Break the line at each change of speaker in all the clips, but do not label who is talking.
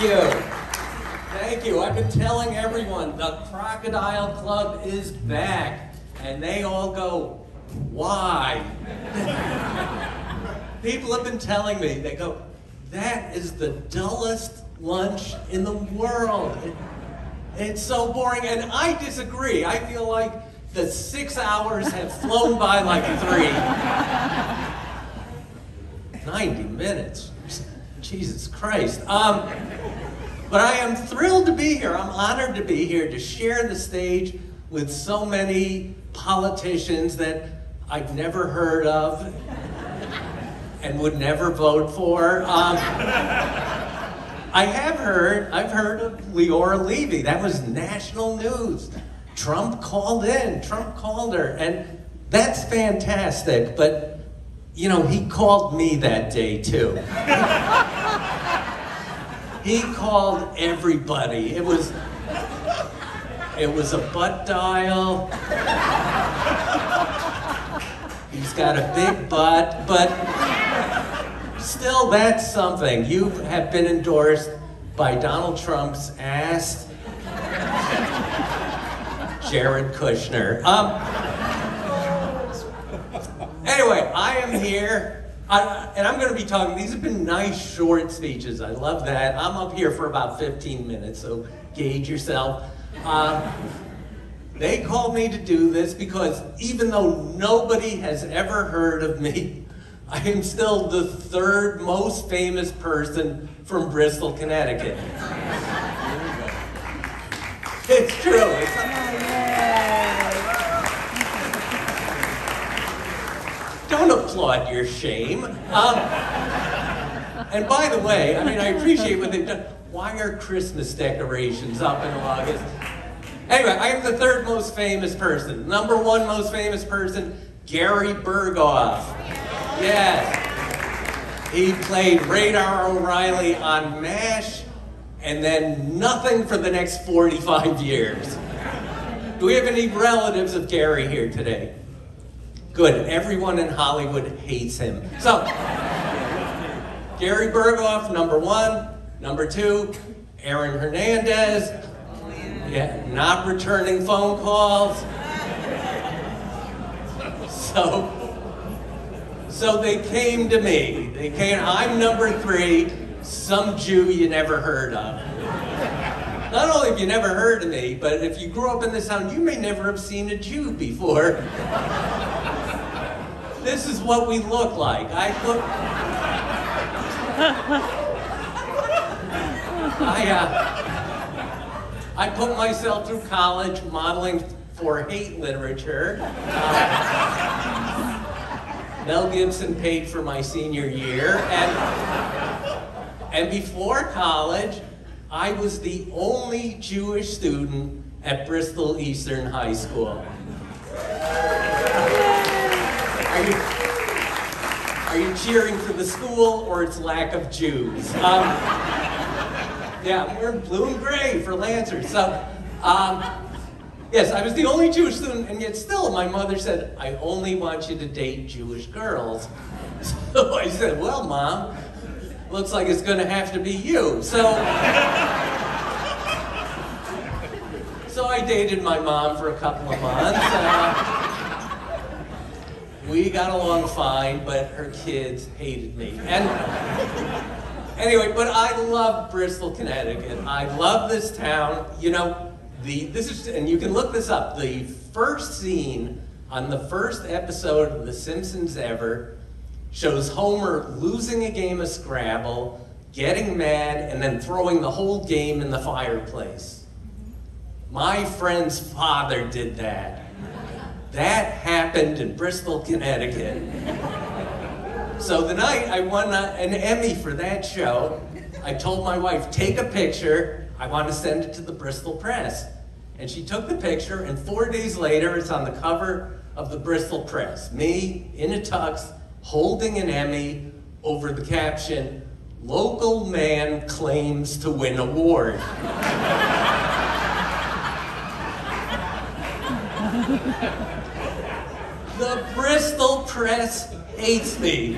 you. Thank you. I've been telling everyone the Crocodile Club is back, and they all go, why? People have been telling me, they go, that is the dullest lunch in the world. It's so boring, and I disagree. I feel like the 6 hours have flown by like 3. 90 minutes. Jesus Christ. But I am thrilled to be here. I'm honored to be here to share the stage with so many politicians that I've never heard of and would never vote for. I've heard of Leora Levy. That was national news. Trump called her, and that's fantastic, but you know, he called me that day too. He called everybody. It was a butt dial. He's got a big butt, but still, that's something. You have been endorsed by Donald Trump's ass, Jared Kushner. Anyway, I am here. And I'm going to be talking, these have been nice short speeches, I love that. I'm up here for about 15 minutes, so gauge yourself. They called me to do this because even though nobody has ever heard of me, I am still the 3rd most famous person from Bristol, Connecticut. It's true. Don't applaud your shame. And by the way, I mean, I appreciate what they've done. Why are Christmas decorations up in August? Anyway, I am the 3rd most famous person. Number 1 most famous person, Gary Berghoff. Yes. He played Radar O'Reilly on MASH, and then nothing for the next 45 years. Do we have any relatives of Gary here today? Good, everyone in Hollywood hates him. So, Gary Berghoff, number 1. Number 2, Aaron Hernandez. Yeah, not returning phone calls. So they came to me. I'm number 3, some Jew you never heard of. Not only have you never heard of me, but if you grew up in this town, you may never have seen a Jew before. This is what we look like. I put myself through college modeling for hate literature. Mel Gibson paid for my senior year, and before college, I was the only Jewish student at Bristol Eastern High School. Are you cheering for the school or its lack of Jews? Yeah, I'm wearing blue and gray for Lancers. So, yes, I was the only Jewish student, and yet still my mother said, I only want you to date Jewish girls. So I said, well, Mom, looks like it's gonna have to be you. So I dated my mom for a couple of months. We got along fine, but her kids hated me. And anyway, but I love Bristol, Connecticut. I love this town. You know, and you can look this up, the first scene on the first episode of The Simpsons ever shows Homer losing a game of Scrabble, getting mad, and then throwing the whole game in the fireplace. My friend's father did that. That happened in Bristol, Connecticut. So the night I won an Emmy for that show, I told my wife, take a picture, I want to send it to the Bristol Press. And she took the picture, and 4 days later, it's on the cover of the Bristol Press. Me, in a tux, holding an Emmy over the caption, local man claims to win award. The Bristol Press hates me.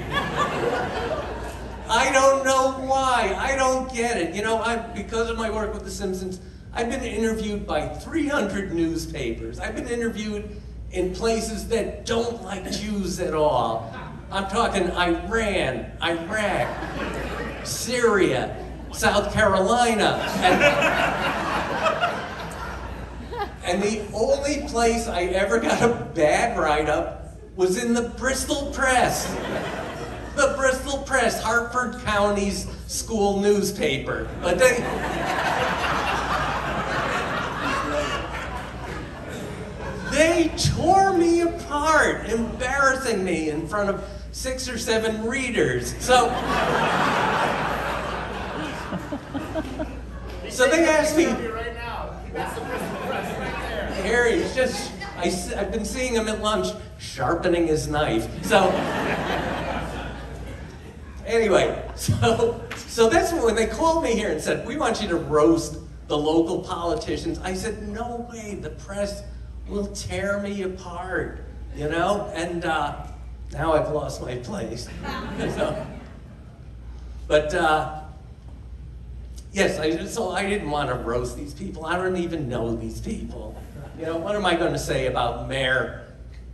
I don't know why. I don't get it. You know, because of my work with the Simpsons, I've been interviewed by 300 newspapers. I've been interviewed in places that don't like Jews at all. I'm talking Iran, Iraq, Syria, South Carolina. And the only place I ever got a bad write-up was in the Bristol Press. The Bristol Press, Hartford County's school newspaper. But they tore me apart, embarrassing me in front of 6 or 7 readers. So they asked me.
Right now. That's the Bristol Press right there.
Harry's just, I've been seeing him at lunch sharpening his knife. So anyway, so that's when they called me here and said, we want you to roast the local politicians. I said, no way, the press will tear me apart, you know? And now I've lost my place. But yes, so I didn't want to roast these people. I don't even know these people. You know, what am I going to say about Mayor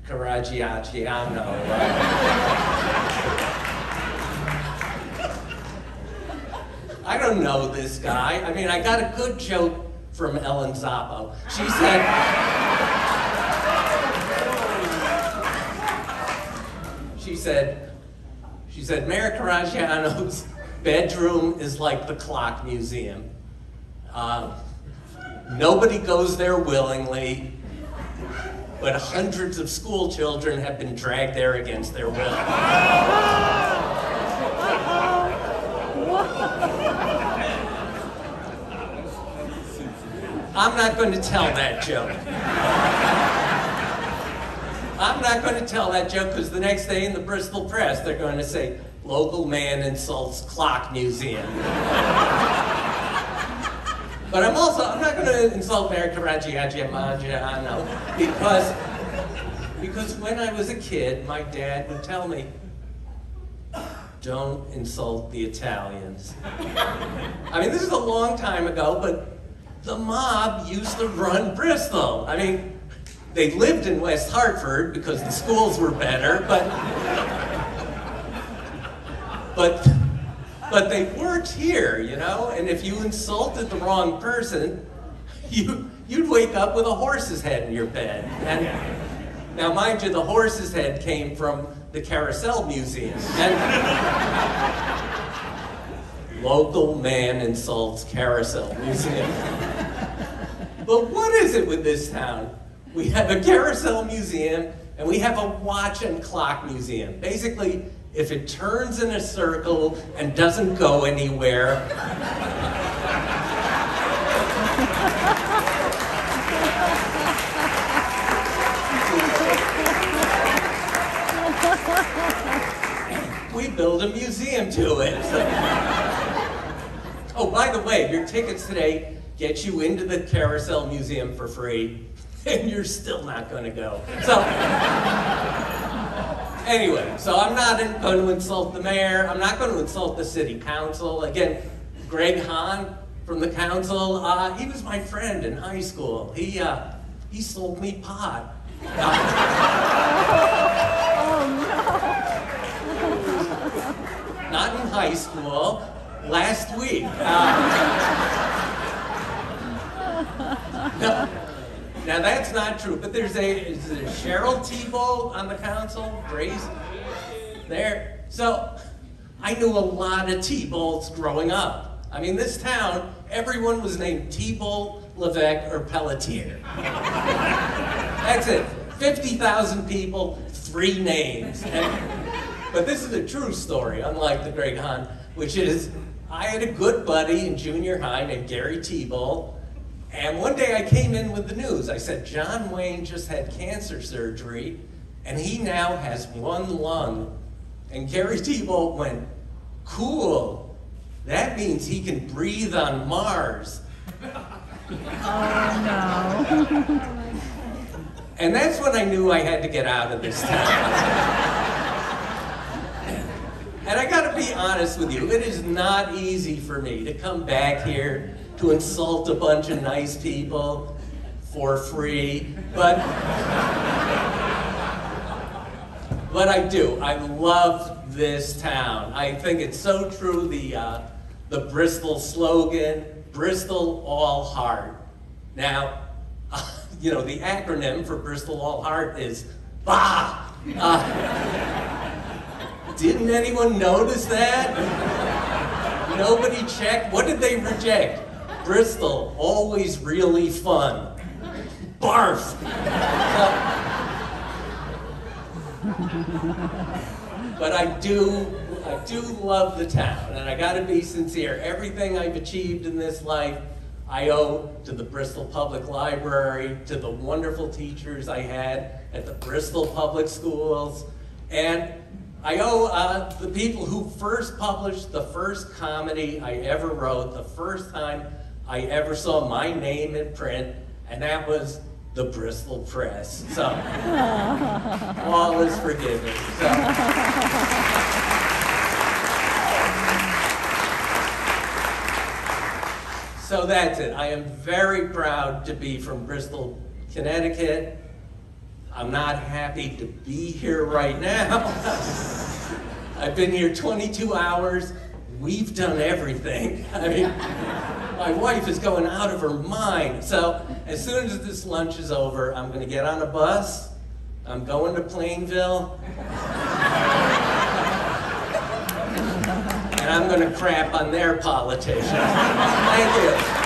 Caragiacciano? I don't know this guy. I mean, I got a good joke from Ellen Zappo. She said, Mayor Caragiano's bedroom is like the clock museum. Nobody goes there willingly, but hundreds of school children have been dragged there against their will. I'm not going to tell that joke. I'm not going to tell that joke because the next day in the Bristol Press, they're going to say, local man insults clock museum. But I'm not going to insult Mayor Caragiacciano because when I was a kid, my dad would tell me, don't insult the Italians. I mean, this is a long time ago, but the mob used to run Bristol. I mean, they lived in West Hartford because the schools were better, but they weren't here, you know? And if you insulted the wrong person, you'd wake up with a horse's head in your bed. And now, mind you, the horse's head came from the Carousel Museum. And local man insults Carousel Museum. But what is it with this town? We have a Carousel Museum, and we have a watch and clock museum. Basically, if it turns in a circle and doesn't go anywhere, we build a museum to it. Oh, by the way, your tickets today get you into the Carousel Museum for free, and you're still not going to go. So, anyway, so I'm not going to insult the mayor. I'm not going to insult the city council. Again, Greg Hahn from the council, he was my friend in high school. He sold me pot. Not in high school, last week. No, now that's not true, but is there Cheryl Tebow on the council? Grace? There. So, I knew a lot of Tebows growing up. I mean, this town, everyone was named Tebow, Levesque, or Pelletier. That's it. 50,000 people, 3 names. But this is a true story, unlike the Greg Hahn, which is, I had a good buddy in junior high named Gary Tebow, and one day I came in with the news. I said, John Wayne just had cancer surgery, and he now has 1 lung. And Gary Tebow went, cool, that means he can breathe on Mars.
Oh, no.
And that's when I knew I had to get out of this town. And I gotta be honest with you, it is not easy for me to come back here to insult a bunch of nice people for free, but I do. I love this town. I think it's so true, the Bristol slogan, Bristol all heart. Now, you know, the acronym for Bristol all heart is BAH! Didn't anyone notice that? Nobody checked? What did they reject? Bristol, always really fun. Barf! But I do love the town, and I gotta be sincere. Everything I've achieved in this life, I owe to the Bristol Public Library, to the wonderful teachers I had at the Bristol Public Schools, and I owe the people who first published the first comedy I ever wrote, the first time I ever saw my name in print, and that was the Bristol Press. So, all is forgiven. So that's it. I am very proud to be from Bristol, Connecticut. I'm not happy to be here right now. I've been here 22 hours. We've done everything. I mean, my wife is going out of her mind. So as soon as this lunch is over, I'm going to get on a bus. I'm going to Plainville. And I'm going to crap on their politicians. Thank you.